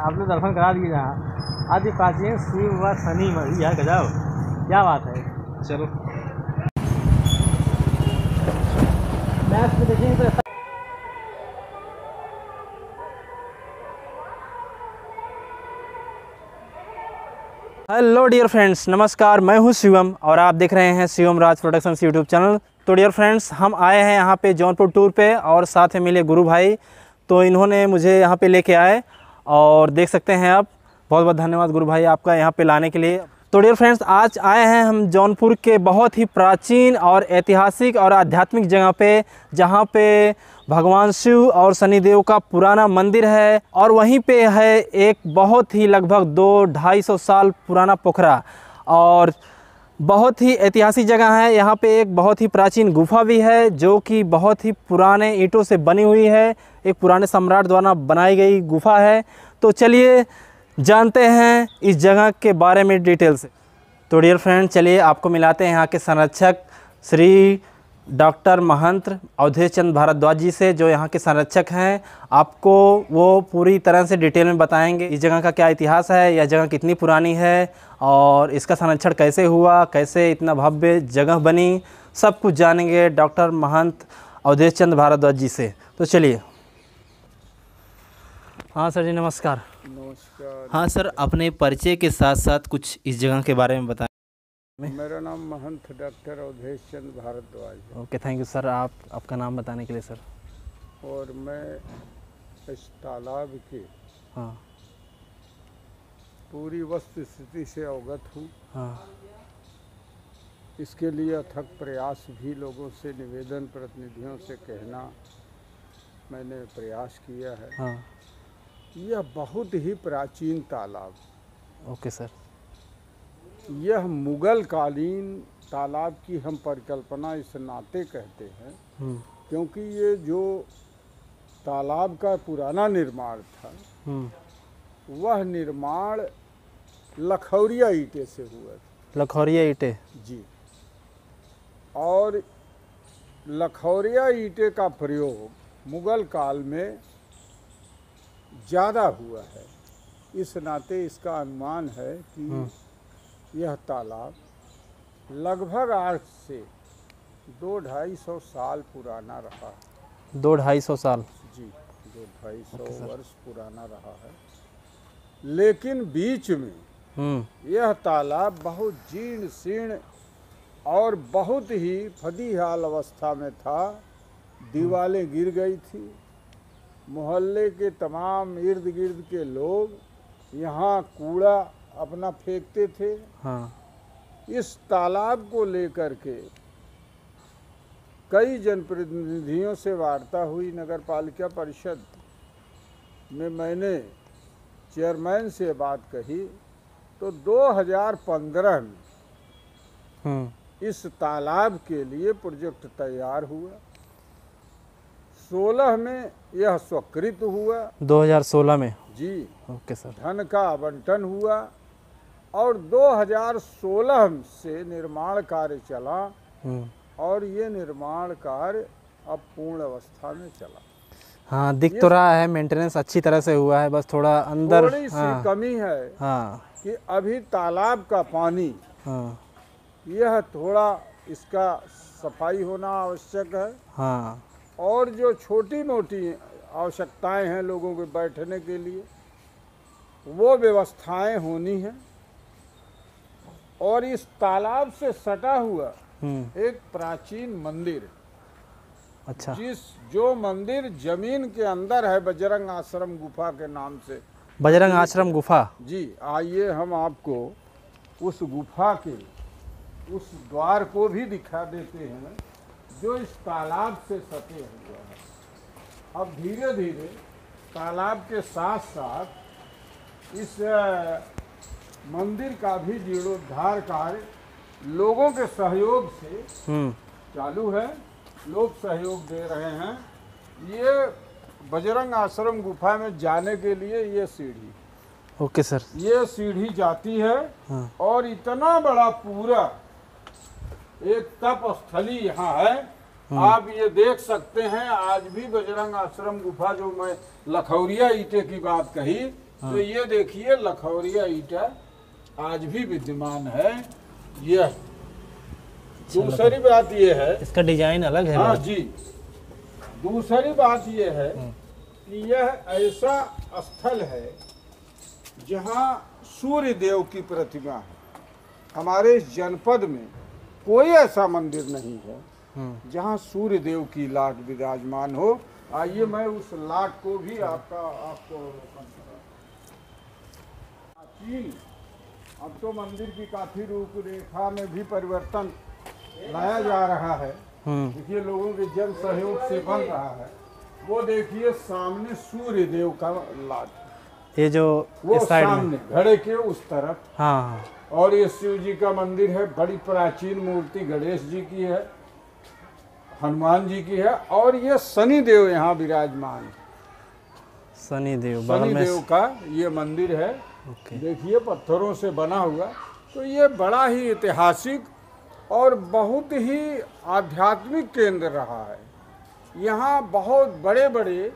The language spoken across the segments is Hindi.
आपने दर्शन करा दिए जहाँ आदि प्राचीन शिव व शनि मंदिर है। गजब, क्या बात है। चलो मैच में देखेंगे तो हेलो डियर फ्रेंड्स, नमस्कार। मैं हूं शिवम और आप देख रहे हैं शिवम राज प्रोडक्शंस यूट्यूब चैनल। तो डियर फ्रेंड्स, हम आए हैं यहाँ पे जौनपुर टूर पे और साथ में मिले गुरु भाई। तो इन्होंने मुझे यहाँ पे लेके आए और देख सकते हैं आप। बहुत बहुत धन्यवाद गुरु भाई आपका यहाँ पे लाने के लिए। तो डियर फ्रेंड्स, आज आए हैं हम जौनपुर के बहुत ही प्राचीन और ऐतिहासिक और आध्यात्मिक जगह पे, जहाँ पे भगवान शिव और शनिदेव का पुराना मंदिर है और वहीं पे है एक बहुत ही लगभग 200-250 साल पुराना पोखरा और बहुत ही ऐतिहासिक जगह है। यहाँ पे एक बहुत ही प्राचीन गुफा भी है जो कि बहुत ही पुराने ईंटों से बनी हुई है। एक पुराने सम्राट द्वारा बनाई गई गुफा है। तो चलिए जानते हैं इस जगह के बारे में डिटेल से। तो डियर फ्रेंड, चलिए आपको मिलाते हैं यहाँ के संरक्षक श्री डॉक्टर महंत अवधेश चंद्र भारद्वाज जी से, जो यहाँ के संरक्षक हैं। आपको वो पूरी तरह से डिटेल में बताएंगे इस जगह का क्या इतिहास है, यह जगह कितनी पुरानी है और इसका संरक्षण कैसे हुआ, कैसे इतना भव्य जगह बनी, सब कुछ जानेंगे डॉक्टर महंत अवधेश चंद्र भारद्वाज जी से। तो चलिए। हाँ सर जी, नमस्कार। नमस्कार। हाँ सर, अपने परिचय के साथ साथ कुछ इस जगह के बारे में बताएं। मेरा नाम महंत डॉक्टर अवधेश चंद्र भारद्वाज है। ओके, थैंक यू सर, आपका नाम बताने के लिए सर। और मैं इस तालाब की हाँ पूरी वस्तु स्थिति से अवगत हूँ। हाँ इसके लिए अथक प्रयास भी लोगों से, निवेदन प्रतिनिधियों से कहना मैंने प्रयास किया है। हाँ। यह बहुत ही प्राचीन तालाब, ओके सर। यह मुगल कालीन तालाब की हम परिकल्पना इस नाते कहते हैं क्योंकि ये जो तालाब का पुराना निर्माण था वह निर्माण लखौरिया ईंटे से हुआ था। लखौरिया ईंटे? जी। और लखौरिया ईंटे का प्रयोग मुगल काल में ज़्यादा हुआ है। इस नाते इसका अनुमान है कि यह तालाब लगभग आज से 200-250 साल पुराना रहा है। 200-250 साल? जी, 200-250 वर्ष पुराना रहा है। लेकिन बीच में यह तालाब बहुत जीर्ण शीर्ण और बहुत ही फदीहाल अवस्था में था। दीवारें गिर गई थी। मोहल्ले के तमाम इर्द गिर्द के लोग यहाँ कूड़ा अपना फेंकते थे। हाँ। इस तालाब को लेकर के कई जनप्रतिनिधियों से वार्ता हुई। नगर पालिका परिषद में मैंने चेयरमैन से बात कही तो 2015 में इस तालाब के लिए प्रोजेक्ट तैयार हुआ। 16 में यह स्वीकृत हुआ। 2016 में? जी। Okay sir. धन का आवंटन हुआ और 2016 से निर्माण कार्य चला और ये निर्माण कार्य अब पूर्ण अवस्था में चला। हाँ, दिख तो रहा है मेंटेनेंस अच्छी तरह से हुआ है, बस थोड़ा अंदर थोड़ी सी कमी है। हाँ। कि अभी तालाब का पानी, हाँ, यह थोड़ा इसका सफाई होना आवश्यक है। हाँ। और जो छोटी मोटी आवश्यकताएं हैं लोगों के बैठने के लिए, वो व्यवस्थाएं होनी हैं। और इस तालाब से सटा हुआ एक प्राचीन मंदिर, अच्छा, जो मंदिर जमीन के अंदर है, बजरंग आश्रम गुफा के नाम से। बजरंग आश्रम गुफा? जी। आइए हम आपको उस गुफा के उस द्वार को भी दिखा देते हैं जो इस तालाब से सटे हुआ है। अब धीरे धीरे तालाब के साथ साथ इस मंदिर का भी जीर्णोद्धार कार्य लोगों के सहयोग से चालू है। लोग सहयोग दे रहे हैं। ये बजरंग आश्रम गुफा में जाने के लिए ये सीढ़ी, ओके सर, ये सीढ़ी जाती है। हाँ। और इतना बड़ा पूरा एक तप स्थली यहाँ है। आप ये देख सकते हैं। आज भी बजरंग आश्रम गुफा, जो मैं लखौरिया ईंटे की बात कही, तो ये देखिए लखौरिया ईटा आज भी विद्यमान है। यह दूसरी बात ये है, इसका डिजाइन अलग है। हाँ जी, दूसरी बात ये है कि यह ऐसा स्थल है जहाँ सूर्य देव की प्रतिमा है। हमारे इस जनपद में कोई ऐसा मंदिर नहीं है जहाँ सूर्य देव की लाट विराजमान हो। आइए मैं उस लाट को भी आपको चीन, अब तो मंदिर की काफी रूपरेखा में भी परिवर्तन लाया जा रहा है। देखिए लोगों के जन सहयोग से बन रहा है। वो देखिए सामने सूर्य देव का लाट, ये जो वो इस साइड सामने घड़े के उस तरफ। हाँ, और ये शिव जी का मंदिर है, बड़ी प्राचीन मूर्ति गणेश जी की है, हनुमान जी की है, और ये शनि देव यहाँ विराजमान है। शनि देव शनि देव का ये मंदिर है। देखिए पत्थरों से बना हुआ। तो ये बड़ा ही ऐतिहासिक और बहुत ही आध्यात्मिक केंद्र रहा है। यहाँ बहुत बड़े बड़े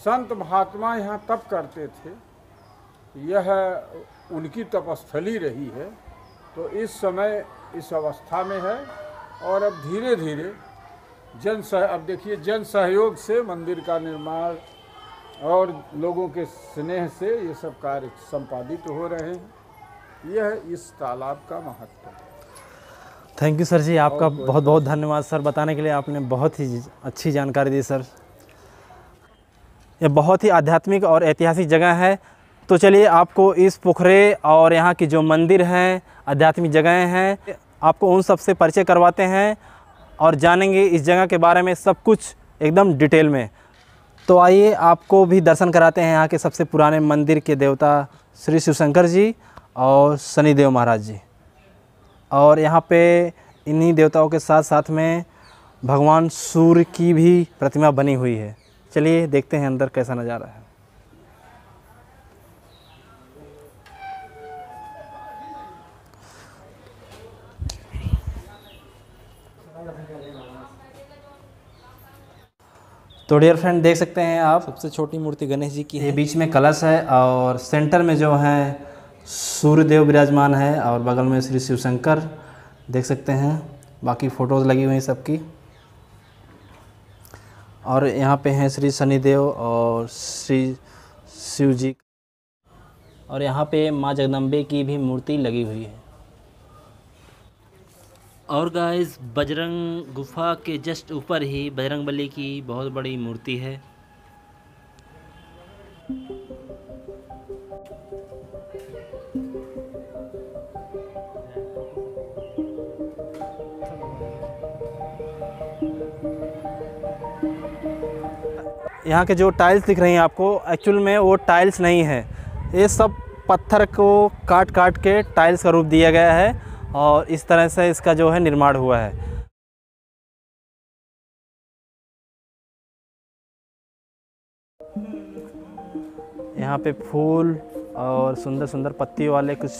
संत महात्मा यहाँ तप करते थे। यह उनकी तपस्थली रही है। तो इस समय इस अवस्था में है और अब धीरे धीरे अब देखिए जन सहयोग से मंदिर का निर्माण और लोगों के स्नेह से ये सब कार्य संपादित हो रहे हैं। यह इस तालाब का महत्व है। थैंक यू सर जी, आपका बहुत बहुत धन्यवाद सर, बताने के लिए आपने बहुत ही अच्छी जानकारी दी सर। यह बहुत ही आध्यात्मिक और ऐतिहासिक जगह है। तो चलिए आपको इस पोखरे और यहाँ की जो मंदिर हैं, आध्यात्मिक जगहें हैं, आपको उन सब से परिचय करवाते हैं और जानेंगे इस जगह के बारे में सब कुछ एकदम डिटेल में। तो आइए आपको भी दर्शन कराते हैं यहाँ के सबसे पुराने मंदिर के देवता श्री शिवशंकर जी और शनिदेव महाराज जी। और यहाँ पे इन्हीं देवताओं के साथ साथ में भगवान सूर्य की भी प्रतिमा बनी हुई है। चलिए देखते हैं अंदर कैसा नज़ारा है। तो डियर फ्रेंड देख सकते हैं आप, सबसे छोटी मूर्ति गणेश जी की है। बीच में कलश है और सेंटर में जो है सूर्यदेव विराजमान है और बगल में श्री शिवशंकर देख सकते हैं। बाकी फ़ोटोज़ लगी हुई हैं सबकी। और यहाँ पे हैं श्री शनिदेव और श्री शिव जी, और यहाँ पे माँ जगदम्बे की भी मूर्ति लगी हुई है। और गाइस बजरंग गुफा के जस्ट ऊपर ही बजरंगबली की बहुत बड़ी मूर्ति है। यहाँ के जो टाइल्स दिख रही हैं आपको, एक्चुअल में वो टाइल्स नहीं है, ये सब पत्थर को काट काट के टाइल्स का रूप दिया गया है और इस तरह से इसका जो है निर्माण हुआ है। यहाँ पे फूल और सुंदर सुंदर पत्ती वाले कुछ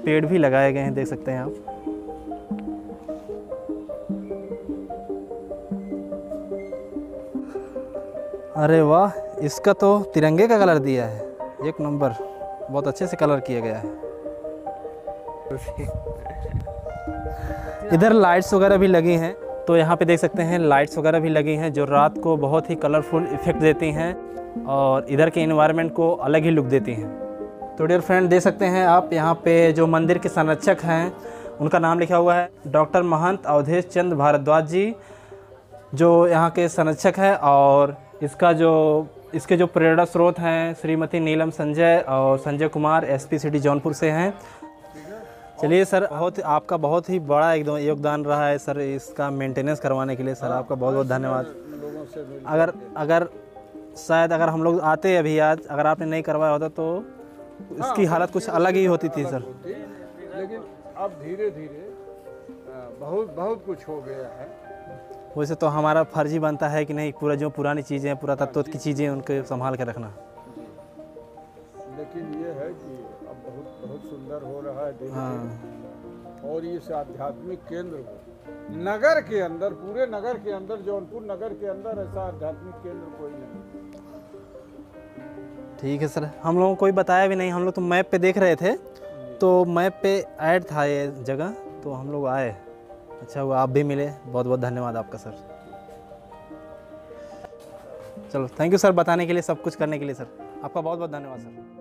पेड़ भी लगाए गए हैं, देख सकते हैं आप। अरे वाह, इसका तो तिरंगे का कलर दिया है, एक नंबर, बहुत अच्छे से कलर किया गया है। इधर लाइट्स वगैरह भी लगी हैं, तो यहाँ पे देख सकते हैं लाइट्स वगैरह भी लगी हैं जो रात को बहुत ही कलरफुल इफ़ेक्ट देती हैं और इधर के एनवायरनमेंट को अलग ही लुक देती हैं। तो डियर फ्रेंड देख सकते हैं आप, यहाँ पे जो मंदिर के संरक्षक हैं उनका नाम लिखा हुआ है डॉक्टर महंत अवधेश चंद्र भारद्वाज जी, जो यहाँ के संरक्षक हैं। और इसके जो प्रेरणा स्रोत हैं श्रीमती नीलम संजय और संजय कुमार एसपी सिटी जौनपुर से हैं। चलिए सर, आपका बहुत ही बड़ा एकदम योगदान रहा है सर इसका मेंटेनेंस करवाने के लिए। सर आपका बहुत बहुत धन्यवाद। अगर हम लोग आते अभी आज, अगर आपने नहीं करवाया होता तो इसकी हालत कुछ अलग ही होती थी सर। लेकिन अब धीरे धीरे बहुत कुछ हो गया है। वैसे तो हमारा फर्ज ही बनता है कि नहीं, पूरा जो पुरानी चीज़ें, पुरातत्व की चीज़ें उनको संभाल के रखना। लेकिन ये है कि अब बहुत सुंदर हो रहा है धीरे धीरे। और इस आध्यात्मिक केंद्र को नगर के अंदर, पूरे नगर के अंदर, जौनपुर नगर के अंदर ऐसा आध्यात्मिक केंद्र कोई नहीं। ठीक है सर, हम लोगों को कोई बताया भी नहीं, हम लोग तो मैप पे देख रहे थे, तो मैप पे ऐड था ये जगह, तो हम लोग आए। अच्छा हुआ आप भी मिले, बहुत बहुत धन्यवाद आपका सर। चलो थैंक यू सर बताने के लिए, सब कुछ करने के लिए सर, आपका बहुत बहुत धन्यवाद सर।